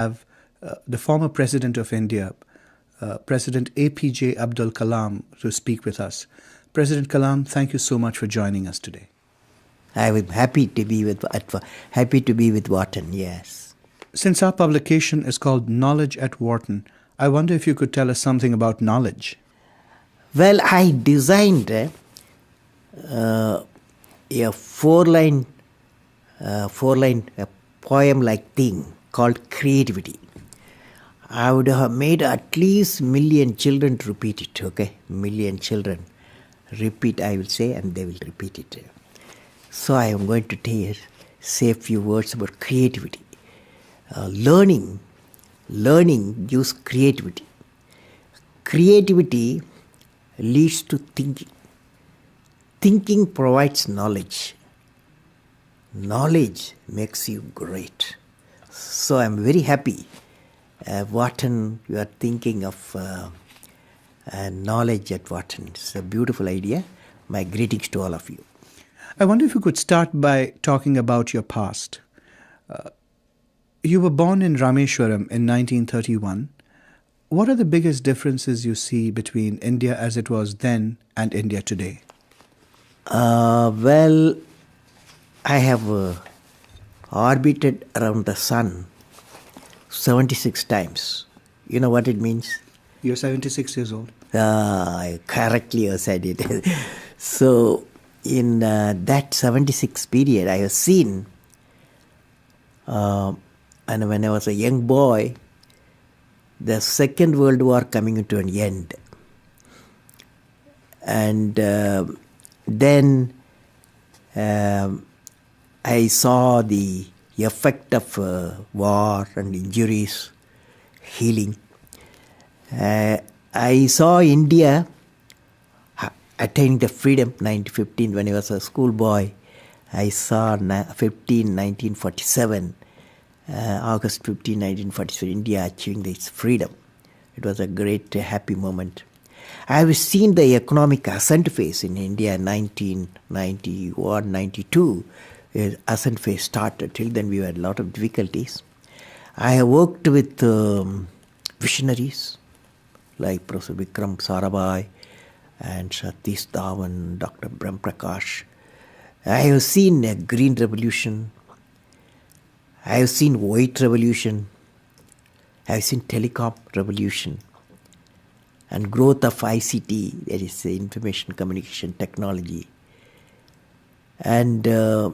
have the former President of India, President APJ Abdul Kalam, to speak with us. President Kalam, thank you so much for joining us today. I was happy to be with Wharton, yes. Since our publication is called Knowledge at Wharton, I wonder if you could tell us something about knowledge. Well, I designed a four-line poem-like thing called creativity. I would have made at least million children to repeat it, okay? Million children. Repeat, I will say, and they will repeat it. So I am going to say a few words about creativity. Learning gives creativity. Creativity leads to thinking. Thinking provides knowledge. Knowledge makes you great. So I am very happy. Wharton, you are thinking of knowledge at Wharton. It's a beautiful idea. My greetings to all of you. I wonder if you could start by talking about your past. You were born in Rameshwaram in 1931. What are the biggest differences you see between India as it was then and India today? Well, I have orbited around the sun 76 times. You know what it means? You're 76 years old. Correctly you said it. So, in that 76 period, I have seen, and when I was a young boy, the Second World War coming to an end. And then I saw the effect of war and injuries, healing. I saw India attaining the freedom 1915 when I was a schoolboy. I saw 1947, August 15, 1947, India achieving its freedom. It was a great, happy moment. I have seen the economic ascent phase in India in 1991, 92. Ascent phase started. Till then we had a lot of difficulties. I have worked with visionaries like Professor Vikram Sarabhai and Satish Dhawan, Dr. Brahm Prakash. I have seen a green revolution. I have seen white revolution. I have seen telecom revolution and growth of ICT, that is information communication technology. And I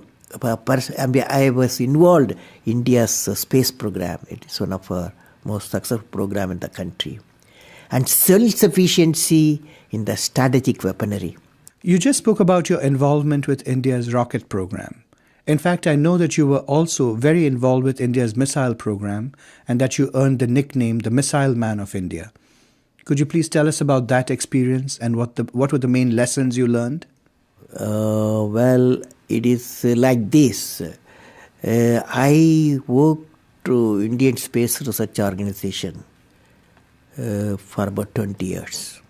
was involved in India's space program. It is one of our most successful program in the country. And self-sufficiency in the strategic weaponry. You just spoke about your involvement with India's rocket program. In fact, I know that you were also very involved with India's missile program and that you earned the nickname the Missile Man of India. Could you please tell us about that experience and what were the main lessons you learned? Well, it is like this. I worked to Indian Space Research Organization for about 20 years.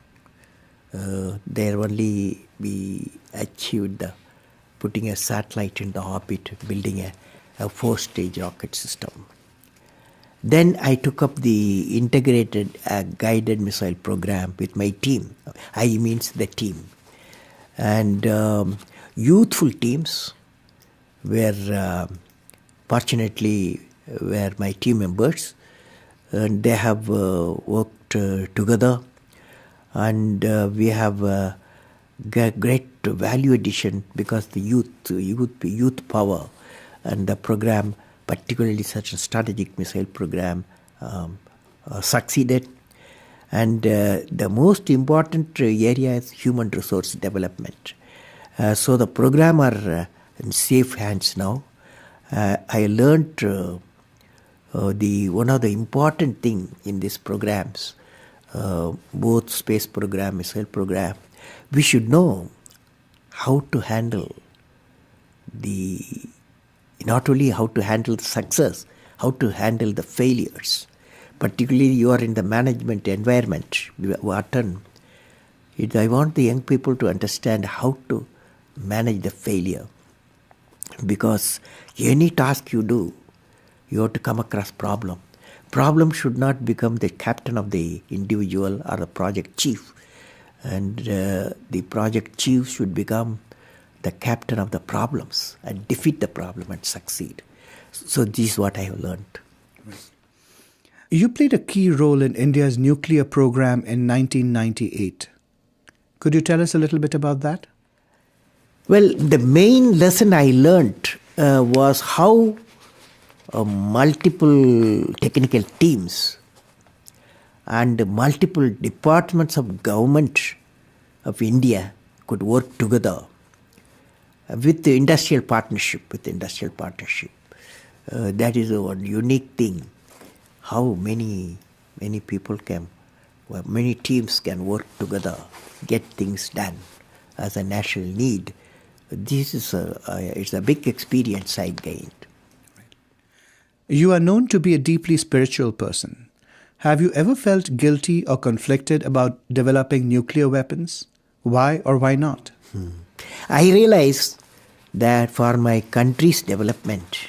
There only we achieved putting a satellite in the orbit, building a 4-stage rocket system. Then I took up the integrated guided missile program with my team. I means the team. And youthful teams fortunately were my team members. And they have worked together, and we have great value addition because the youth power and the program, particularly such a strategic missile program, succeeded. And the most important area is human resource development. So the program are in safe hands now. I learned one of the important thing in these programs, both space program, missile program, we should know how to handle not only how to handle the success, how to handle the failures. Particularly you are in the management environment, Wharton. I want the young people to understand how to manage the failure. Because any task you do, you have to come across problem. Problem should not become the captain of the individual or the project chief. And the project chief should become the captain of the problems and defeat the problem and succeed. So this is what I have learned. You played a key role in India's nuclear program in 1998. Could you tell us a little bit about that? Well, the main lesson I learned was how multiple technical teams and multiple departments of government of India could work together with the industrial partnership. That is one unique thing. How many people can, many teams can work together, get things done as a national need. This is it's a big experience I gained. You are known to be a deeply spiritual person. Have you ever felt guilty or conflicted about developing nuclear weapons? Why or why not? I realized that for my country's development,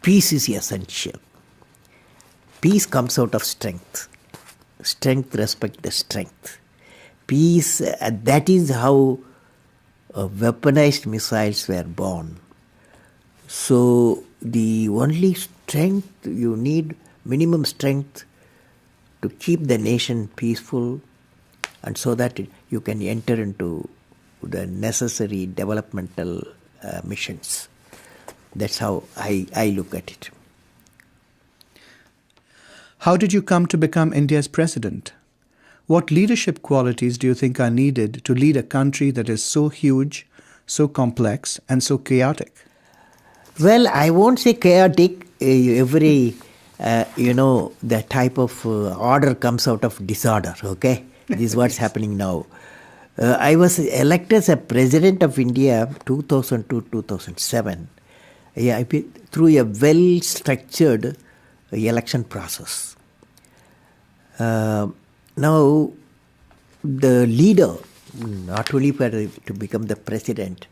peace is essential. Peace comes out of strength. Strength respects the strength. Peace, that is how weaponized missiles were born. So the only strength you need, minimum strength to keep the nation peaceful, and so that you can enter into the necessary developmental missions. That's how I look at it. How did you come to become India's president? What leadership qualities do you think are needed to lead a country that is so huge, so complex, and so chaotic? Well, I won't say chaotic. The type of order comes out of disorder, okay? This is what's happening now. I was elected as a president of India 2002-2007 through a well-structured election process. Now, the leader, not only to become the president,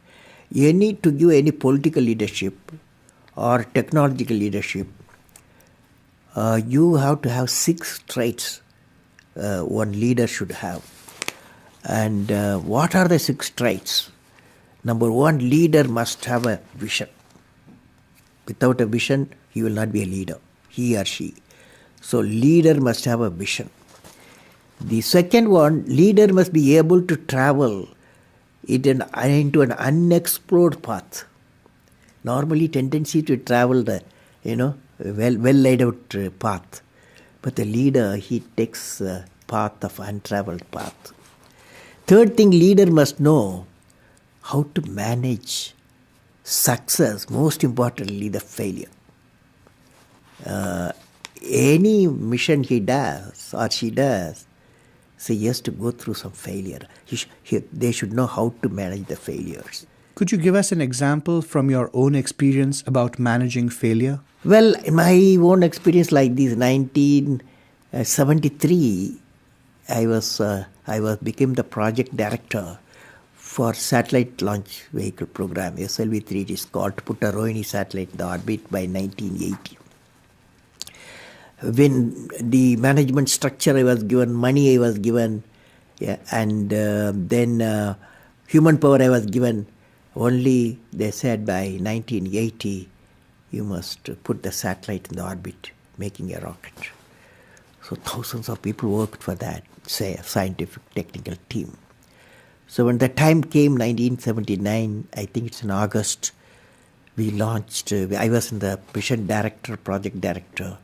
to give any political leadership or technological leadership, you have to have 6 traits one leader should have. And what are the 6 traits? Number 1, leader must have a vision. Without a vision, he will not be a leader, he or she. So leader must have a vision. The second one, leader must be able to travel into an unexplored path. Normally, tendency to travel the well laid out path, but the leader, he takes a path of untraveled path. Third thing, leader must know how to manage success. Most importantly, the failure. Any mission he does or she does, so he has to go through some failure. They should know how to manage the failures. Could you give us an example from your own experience about managing failure? Well, my own experience like this, 1973, I became the project director for satellite launch vehicle program, SLV-3 it is called, to put a Rohini satellite in the orbit by 1980. When the management structure I was given, money I was given, and then human power I was given, only they said by 1980 you must put the satellite in the orbit, making a rocket. So thousands of people worked for that, say a scientific technical team. So when the time came, 1979, I think it's in August, we launched, I was in the mission director, project director.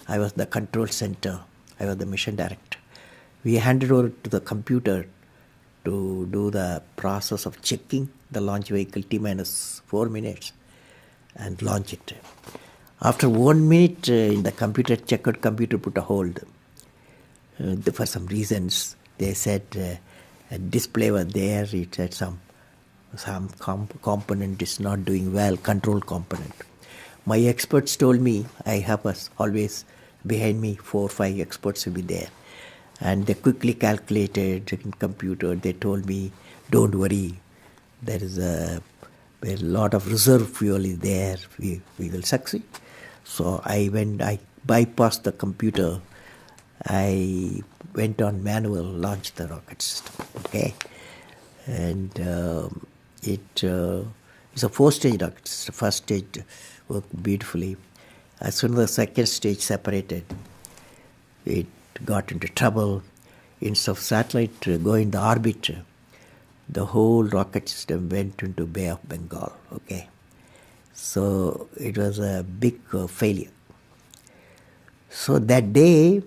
I was the control center. I was the mission director. We handed over to the computer to do the process of checking the launch vehicle T-minus 4 minutes and launch it. After 1 minute, in the computer, checkered computer put a hold. For some reasons, they said a display was there. It had some component is not doing well, control component. My experts told me, I have always behind me 4 or 5 experts will be there. And they quickly calculated in computer. They told me, don't worry, there is a lot of reserve fuel is there. We will succeed. So I bypassed the computer. I went on manual, launched the rocket system. Okay, and it's a 4-stage rocket system. The first stage worked beautifully. As soon as the second stage separated, it got into trouble. Instead of satellite going to orbit, the whole rocket system went into Bay of Bengal. Okay, so it was a big failure. So that day,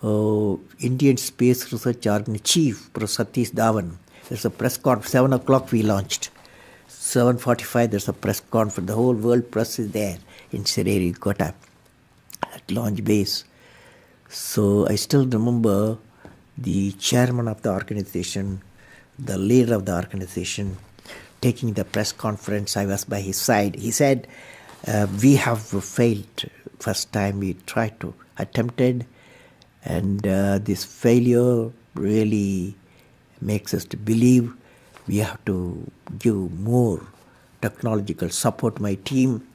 Indian Space Research Organization Chief, Professor Satish Dhawan, there's a press conference, 7 o'clock we launched. 7:45 there's a press conference. The whole world press is there in Sririkota at launch base. So I still remember the chairman of the organization, the leader of the organization, taking the press conference. I was by his side. He said, we have failed. First time we tried to attempted, and this failure really makes us to believe we have to give more technological support to my team,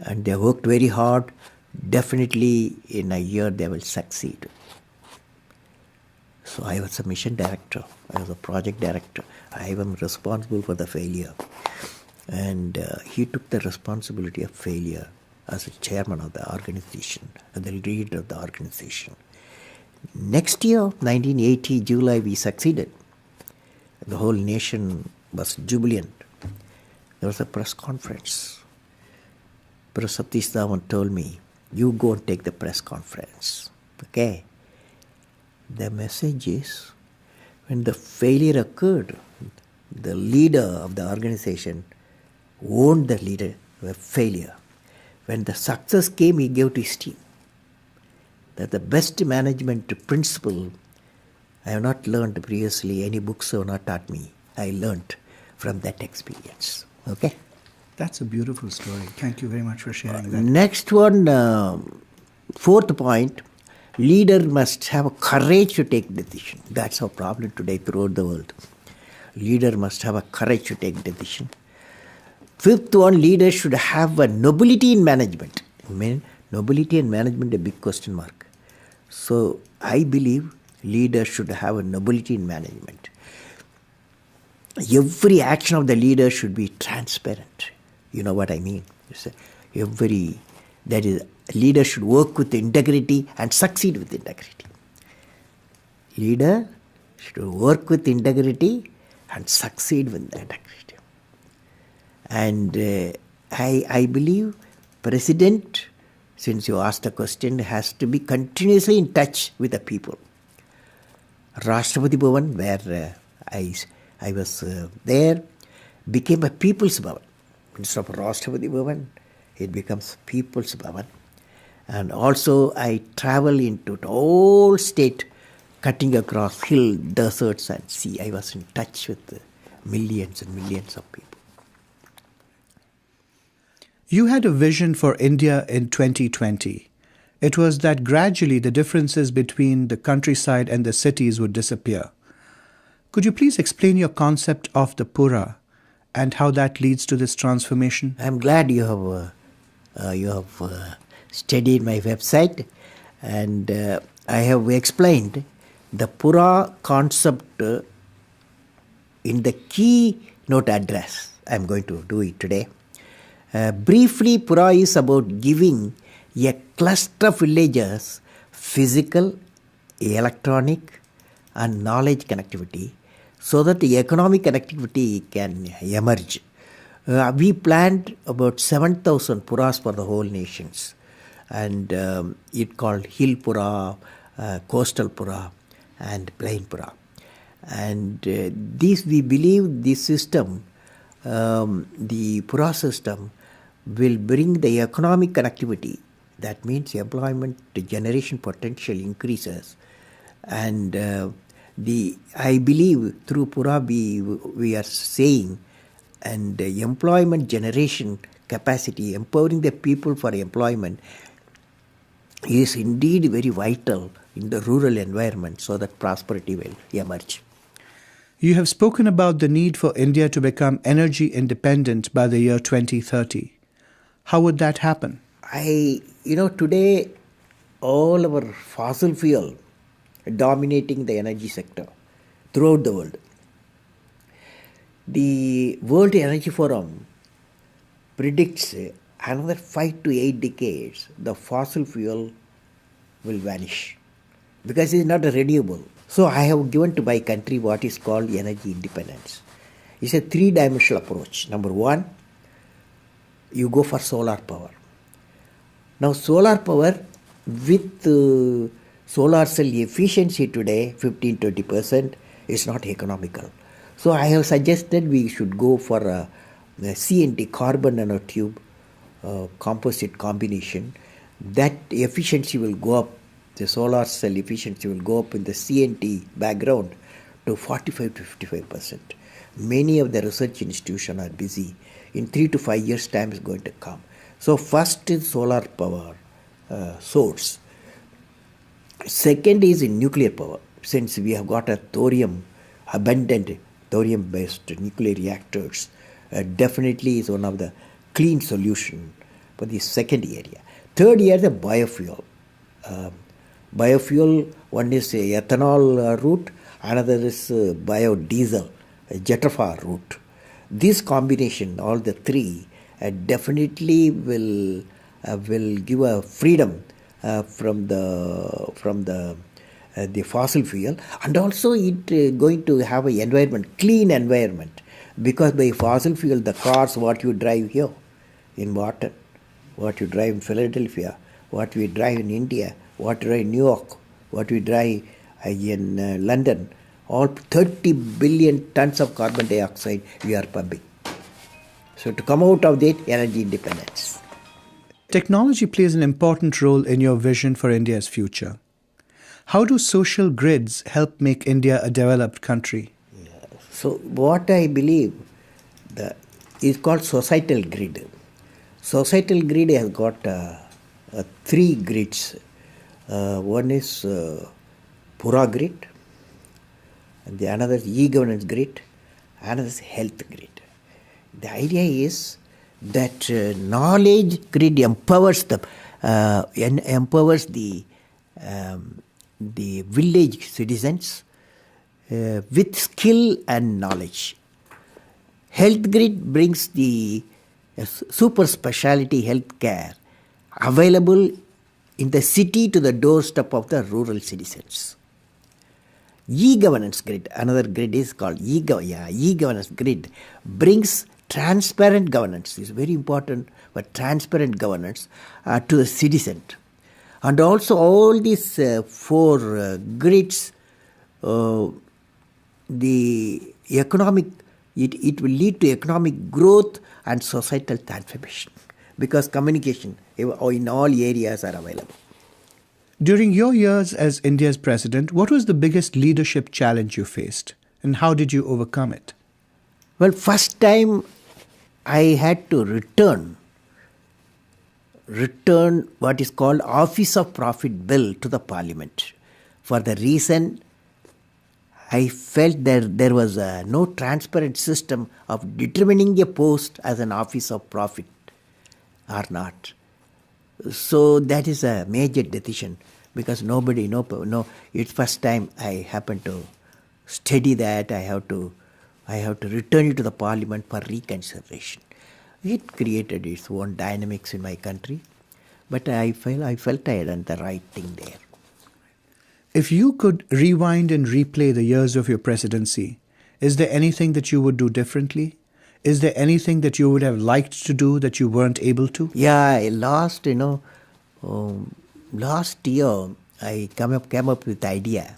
and they worked very hard. Definitely in a year they will succeed. So I was a mission director, I was a project director, I am responsible for the failure. And he took the responsibility of failure as a chairman of the organization, and the leader of the organization. Next year, 1980, July, we succeeded. The whole nation was jubilant. There was a press conference. Professor Satish Dhawan told me, you go and take the press conference. Okay. The message is, when the failure occurred, the leader of the organization owned the leader of failure. When the success came, he gave to his team. That the best management principle I have not learned previously. Any books have not taught me. I learned from that experience. Okay? That's a beautiful story. Thank you very much for sharing that. Next one, fourth point, leader must have courage to take decision. That's our problem today throughout the world. Leader must have a courage to take decision. Fifth one, leader should have a nobility in management. I mean, nobility in management, a big question mark. So I believe leader should have a nobility in management. Every action of the leader should be transparent. You know what I mean? That is, leader should work with integrity and succeed with integrity. Leader should work with integrity and succeed with integrity. And I believe president, since you asked the question, has to be continuously in touch with the people. Rashtrapati Bhavan, where I was there, became a People's Bhavan. Instead of Rashtrapati Bhavan, it becomes People's Bhavan. And also I travel into the whole state, cutting across hill, deserts and sea. I was in touch with millions and millions of people. You had a vision for India in 2020. It was that gradually the differences between the countryside and the cities would disappear. Could you please explain your concept of the Pura and how that leads to this transformation? I'm glad you have studied my website, and I have explained the Pura concept in the keynote address. I'm going to do it today. Briefly, Pura is about giving a cluster of villages physical, electronic and knowledge connectivity so that the economic connectivity can emerge. We planned about 7,000 Puras for the whole nations, and it called Hill Pura, Coastal Pura and Plain Pura. And we believe this system, the Pura system, will bring the economic connectivity. That means employment generation potential increases. And I believe through Pura we are saying, and employment generation capacity, empowering the people for employment is indeed very vital in the rural environment so that prosperity will emerge. You have spoken about the need for India to become energy independent by the year 2030. How would that happen? Today all our fossil fuel dominating the energy sector throughout the world. The World Energy Forum predicts another 5 to 8 decades the fossil fuel will vanish because it is not renewable. So I have given to my country what is called energy independence. It's a three-dimensional approach. Number one, you go for solar power. Now solar power with solar cell efficiency today, 15-20%, is not economical. So I have suggested we should go for a CNT, carbon nanotube composite combination. That efficiency will go up, the solar cell efficiency will go up in the CNT background to 45 to 55%. Many of the research institutions are busy. In 3 to 5 years' time is going to come. So first is solar power source. Second is in nuclear power. Since we have got a abundant thorium-based nuclear reactors, definitely is one of the clean solution for the second area. Third area is the biofuel. Biofuel, one is ethanol route, another is biodiesel, jetafar route. This combination, all the three, definitely will give a freedom from the fossil fuel, and also it going to have an environment, clean environment, because by fossil fuel the cars what you drive here in Wharton, what you drive in Philadelphia, what we drive in India, what we drive in New York, what we drive in London, all 30 billion tons of carbon dioxide we are pumping. So to come out of that, energy independence. Technology plays an important role in your vision for India's future. How do social grids help make India a developed country? So what I believe is called societal grid. Societal grid has got three grids. One is Pura grid, and the another is e-governance grid, another is health grid. The idea is that knowledge grid empowers the village citizens with skill and knowledge. Health grid brings the super specialty health care available in the city to the doorstep of the rural citizens. E-governance grid, another grid is called e-governance grid, brings transparent governance. It's very important for transparent governance to the citizen. And also all these four grids, the economic, it will lead to economic growth and societal transformation, because communication in all areas are available. During your years as India's president, what was the biggest leadership challenge you faced, and how did you overcome it? Well, first time I had to return what is called Office of Profit Bill to the Parliament. For the reason I felt that there was no transparent system of determining a post as an Office of Profit or not. So that is a major decision, because it's first time I happened to study that. I have to return it to the Parliament for reconsideration. It created its own dynamics in my country, but I felt I had done the right thing there. If you could rewind and replay the years of your presidency, is there anything that you would do differently? Is there anything that you would have liked to do that you weren't able to? Yeah, last year I came up with the idea,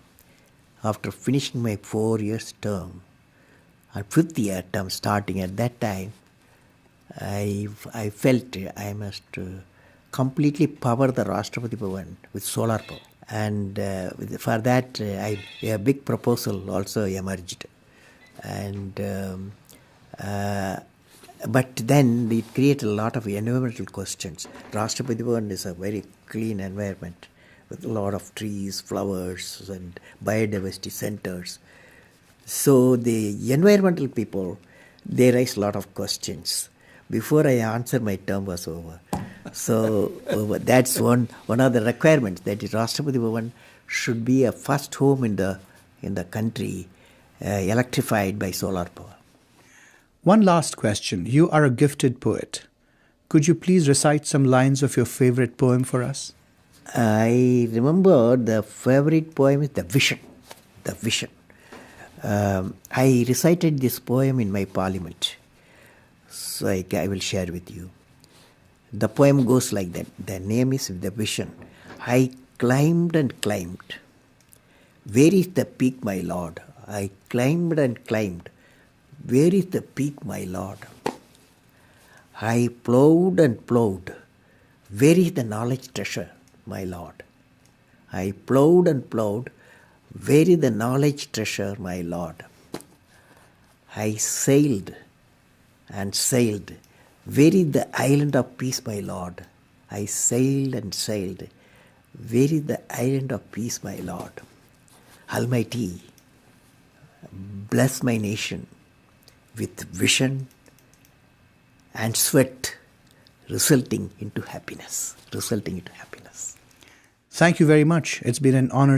after finishing my 4 years term, and 5th year term starting at that time, I felt I must completely power the Rashtrapati Bhavan with solar power. And for that, a big proposal also emerged. And but then it created a lot of environmental questions. Rashtrapati Bhavan is a very clean environment with a lot of trees, flowers, and biodiversity centers. So the environmental people, they raised a lot of questions. Before I answered, my term was over. So that's one of the requirements, that is Rashtrapati Bhavan should be a first home in the country electrified by solar power. One last question. You are a gifted poet. Could you please recite some lines of your favorite poem for us? I remember the favorite poem is The Vision. The Vision. I recited this poem in my parliament, so I will share with you. The poem goes like that. The name is The Vision. I climbed and climbed. Where is the peak, my lord? I climbed and climbed. Where is the peak, my lord? I plowed and plowed. Where is the knowledge treasure, my lord? I plowed and plowed. Where is the knowledge treasure, my lord? I sailed and sailed. Where is the island of peace, my lord? I sailed and sailed. Where is the island of peace, my lord? Almighty, bless my nation with vision and sweat resulting into happiness. Thank you very much. It's been an honor